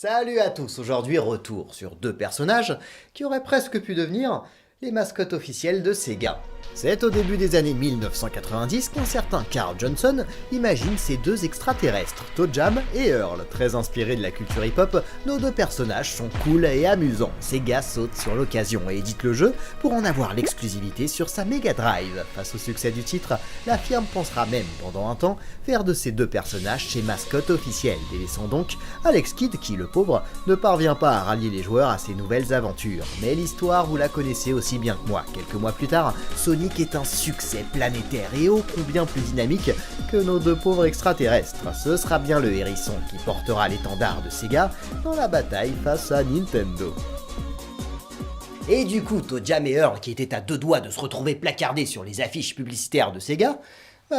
Salut à tous, aujourd'hui retour sur deux personnages qui auraient presque pu devenir les mascottes officielles de Sega. C'est au début des années 1990 qu'un certain Carl Johnson imagine ces deux extraterrestres, ToeJam et Earl. Très inspirés de la culture hip-hop, nos deux personnages sont cool et amusants. Sega saute sur l'occasion et édite le jeu pour en avoir l'exclusivité sur sa Mega Drive. Face au succès du titre, la firme pensera même pendant un temps faire de ces deux personnages ses mascottes officielles, délaissant donc Alex Kidd qui, le pauvre, ne parvient pas à rallier les joueurs à ses nouvelles aventures. Mais l'histoire, vous la connaissez aussi bien que moi. Quelques mois plus tard, Sonic est un succès planétaire et ô combien plus dynamique que nos deux pauvres extraterrestres. Ce sera bien le hérisson qui portera l'étendard de Sega dans la bataille face à Nintendo. Et du coup, ToeJam et Earl, qui étaient à deux doigts de se retrouver placardés sur les affiches publicitaires de Sega,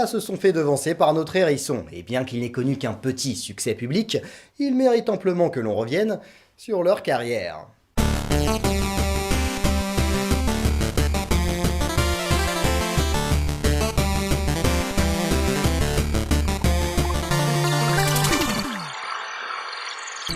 se sont fait devancer par notre hérisson. Et bien qu'il n'ait connu qu'un petit succès public, il mérite amplement que l'on revienne sur leur carrière.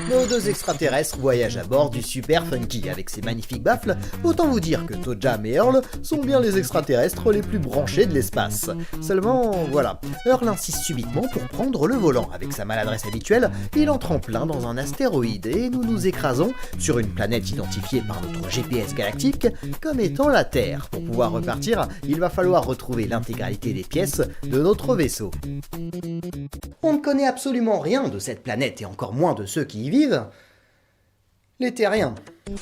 Nos deux extraterrestres voyagent à bord du Super Funky avec ses magnifiques baffles. Autant vous dire que ToeJam et Earl sont bien les extraterrestres les plus branchés de l'espace. Seulement, voilà, Earl insiste subitement pour prendre le volant. Avec sa maladresse habituelle, il entre en plein dans un astéroïde et nous nous écrasons sur une planète identifiée par notre GPS galactique comme étant la Terre. Pour pouvoir repartir, il va falloir retrouver l'intégralité des pièces de notre vaisseau. On ne connaît absolument rien de cette planète et encore moins de ceux qui y vivent. Les terriens.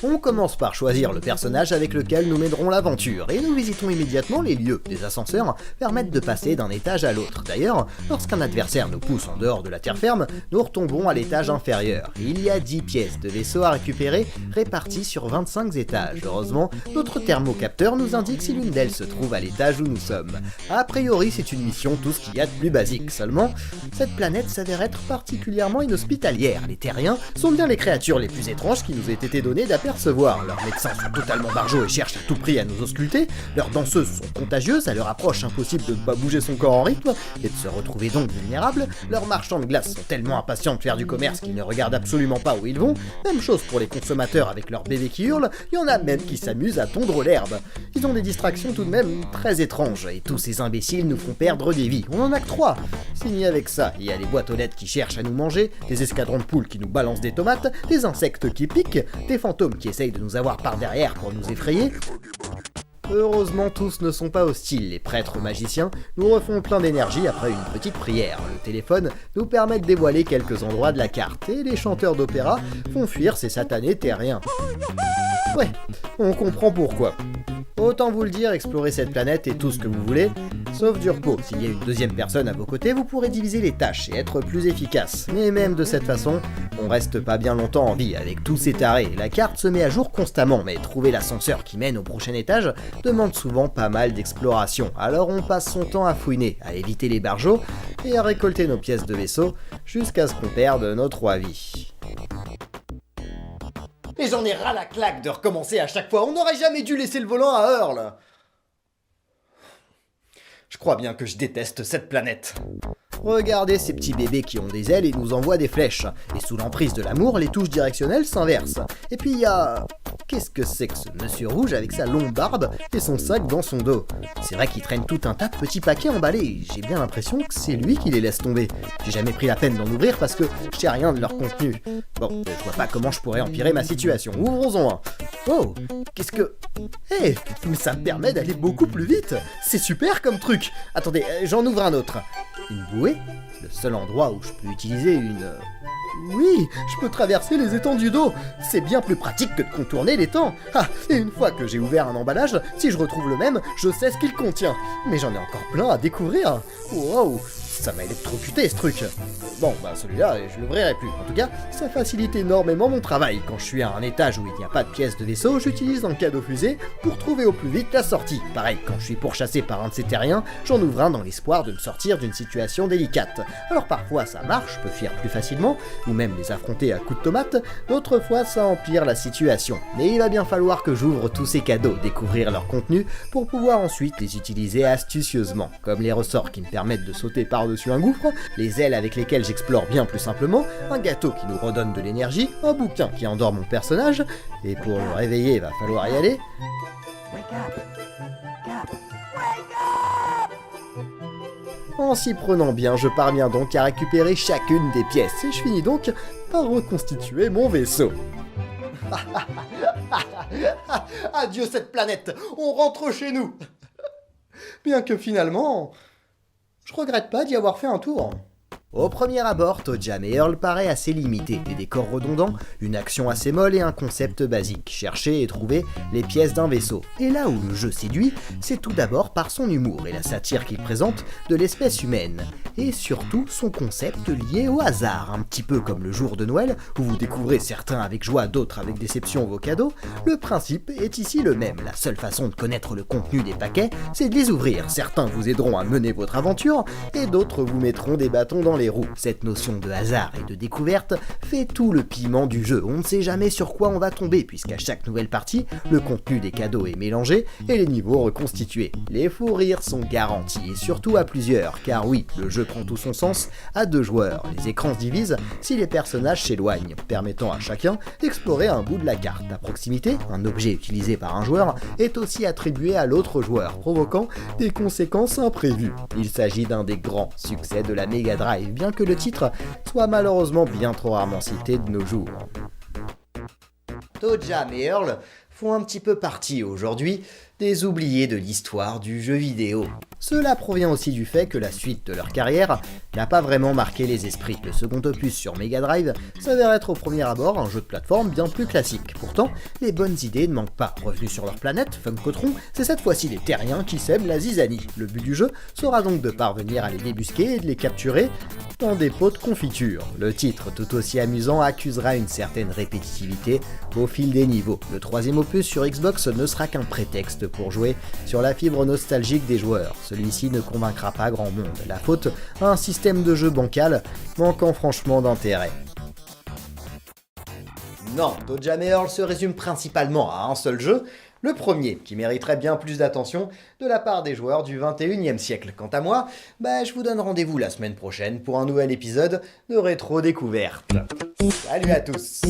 On commence par choisir le personnage avec lequel nous mènerons l'aventure, et nous visitons immédiatement les lieux. Des ascenseurs permettent de passer d'un étage à l'autre. D'ailleurs, lorsqu'un adversaire nous pousse en dehors de la terre ferme, nous retombons à l'étage inférieur. Il y a 10 pièces de vaisseau à récupérer, réparties sur 25 étages. Heureusement, notre thermocapteur nous indique si l'une d'elles se trouve à l'étage où nous sommes. A priori, c'est une mission tout ce qu'il y a de plus basique. Seulement, cette planète s'avère être particulièrement inhospitalière. Les terriens sont bien les créatures les plus étranges qui nous aient été données d'apercevoir. Leurs médecins sont totalement barjots et cherchent à tout prix à nous ausculter, leurs danseuses sont contagieuses, à leur approche impossible de ne pas bouger son corps en rythme et de se retrouver donc vulnérables, leurs marchands de glace sont tellement impatients de faire du commerce qu'ils ne regardent absolument pas où ils vont, même chose pour les consommateurs avec leurs bébés qui hurlent, il y en a même qui s'amusent à tondre l'herbe. Ils ont des distractions tout de même très étranges, et tous ces imbéciles nous font perdre des vies, on en a que 3. Signé avec ça, il y a les boîtes aux lettres qui cherchent à nous manger, des escadrons de poules qui nous balancent des tomates, des insectes qui piquent, des fantômes qui essayent de nous avoir par derrière pour nous effrayer. Heureusement, tous ne sont pas hostiles. Les prêtres magiciens nous refont plein d'énergie après une petite prière. Le téléphone nous permet de dévoiler quelques endroits de la carte, et les chanteurs d'opéra font fuir ces satanés terriens. Ouais, on comprend pourquoi. Autant vous le dire, explorer cette planète est tout ce que vous voulez, sauf du repos. S'il y a une deuxième personne à vos côtés, vous pourrez diviser les tâches et être plus efficace. Mais même de cette façon, on reste pas bien longtemps en vie avec tous ces tarés. La carte se met à jour constamment, mais trouver l'ascenseur qui mène au prochain étage demande souvent pas mal d'exploration. Alors on passe son temps à fouiner, à éviter les barjots et à récolter nos pièces de vaisseau jusqu'à ce qu'on perde nos 3 vies. Et j'en ai ras la claque de recommencer à chaque fois, on n'aurait jamais dû laisser le volant à Earl. Je crois bien que je déteste cette planète. Regardez ces petits bébés qui ont des ailes et nous envoient des flèches. Et sous l'emprise de l'amour, les touches directionnelles s'inversent. Et puis il y a... Qu'est-ce que c'est que ce monsieur rouge avec sa longue barbe et son sac dans son dos? C'est vrai qu'il traîne tout un tas de petits paquets emballés. J'ai bien l'impression que c'est lui qui les laisse tomber. J'ai jamais pris la peine d'en ouvrir parce que je sais rien de leur contenu. Bon, je vois pas comment je pourrais empirer ma situation. Ouvrons-en un. Oh, qu'est-ce que... Eh, mais ça me permet d'aller beaucoup plus vite. C'est super comme truc. Attendez, j'en ouvre un autre. Une bouée? Le seul endroit où je peux utiliser une... Oui, je peux traverser les étendues d'eau. C'est bien plus pratique que de contourner l'étang. Ah, et une fois que j'ai ouvert un emballage, si je retrouve le même, je sais ce qu'il contient. Mais j'en ai encore plein à découvrir. Wow, ça m'a électrocuté ce truc. Bon, bah celui-là, je l'ouvrirai plus. En tout cas, ça facilite énormément mon travail. Quand je suis à un étage où il n'y a pas de pièces de vaisseau, j'utilise un cadeau fusée pour trouver au plus vite la sortie. Pareil, quand je suis pourchassé par un de ces terriens, j'en ouvre un dans l'espoir de me sortir d'une situation délicate. Alors parfois ça marche, je peux fuir plus facilement, ou même les affronter à coups de tomate, d'autres fois ça empire la situation. Mais il va bien falloir que j'ouvre tous ces cadeaux, découvrir leur contenu, pour pouvoir ensuite les utiliser astucieusement, comme les ressorts qui me permettent de sauter par-dessus un gouffre, les ailes avec lesquelles j'explore bien plus simplement, un gâteau qui nous redonne de l'énergie, un bouquin qui endort mon personnage, et pour le réveiller il va falloir y aller. En s'y prenant bien, je parviens donc à récupérer chacune des pièces, et je finis donc par reconstituer mon vaisseau. Adieu cette planète, on rentre chez nous. Bien que finalement, je regrette pas d'y avoir fait un tour. Au premier abord, ToeJam et Earl paraît assez limité, des décors redondants, une action assez molle et un concept basique, chercher et trouver les pièces d'un vaisseau. Et là où le jeu séduit, c'est tout d'abord par son humour et la satire qu'il présente de l'espèce humaine, et surtout son concept lié au hasard, un petit peu comme le jour de Noël, où vous découvrez certains avec joie, d'autres avec déception vos cadeaux, le principe est ici le même, la seule façon de connaître le contenu des paquets, c'est de les ouvrir, certains vous aideront à mener votre aventure, et d'autres vous mettront des bâtons dans les roues. Cette notion de hasard et de découverte fait tout le piment du jeu. On ne sait jamais sur quoi on va tomber, puisqu'à chaque nouvelle partie, le contenu des cadeaux est mélangé et les niveaux reconstitués. Les fous rires sont garantis, et surtout à plusieurs, car oui, le jeu prend tout son sens à 2 joueurs. Les écrans se divisent si les personnages s'éloignent, permettant à chacun d'explorer un bout de la carte. À proximité, un objet utilisé par un joueur est aussi attribué à l'autre joueur, provoquant des conséquences imprévues. Il s'agit d'un des grands succès de la Mega Drive, bien que le titre soit malheureusement bien trop rarement cité de nos jours. ToeJam et Earl font un petit peu partie aujourd'hui des oubliés de l'histoire du jeu vidéo. Cela provient aussi du fait que la suite de leur carrière n'a pas vraiment marqué les esprits. Le second opus sur Mega Drive s'avère être au premier abord un jeu de plateforme bien plus classique. Pourtant, les bonnes idées ne manquent pas. Revenus sur leur planète, Funkotron, c'est cette fois-ci les terriens qui sèment la zizanie. Le but du jeu sera donc de parvenir à les débusquer et de les capturer dans des pots de confiture. Le titre, tout aussi amusant, accusera une certaine répétitivité au fil des niveaux. Le troisième opus sur Xbox ne sera qu'un prétexte pour jouer sur la fibre nostalgique des joueurs. Celui-ci ne convaincra pas grand monde. La faute à un système de jeu bancal manquant franchement d'intérêt. Non, ToeJam et Earl se résume principalement à un seul jeu, le premier, qui mériterait bien plus d'attention de la part des joueurs du 21e siècle. Quant à moi, je vous donne rendez-vous la semaine prochaine pour un nouvel épisode de Rétro Découverte. Salut à tous!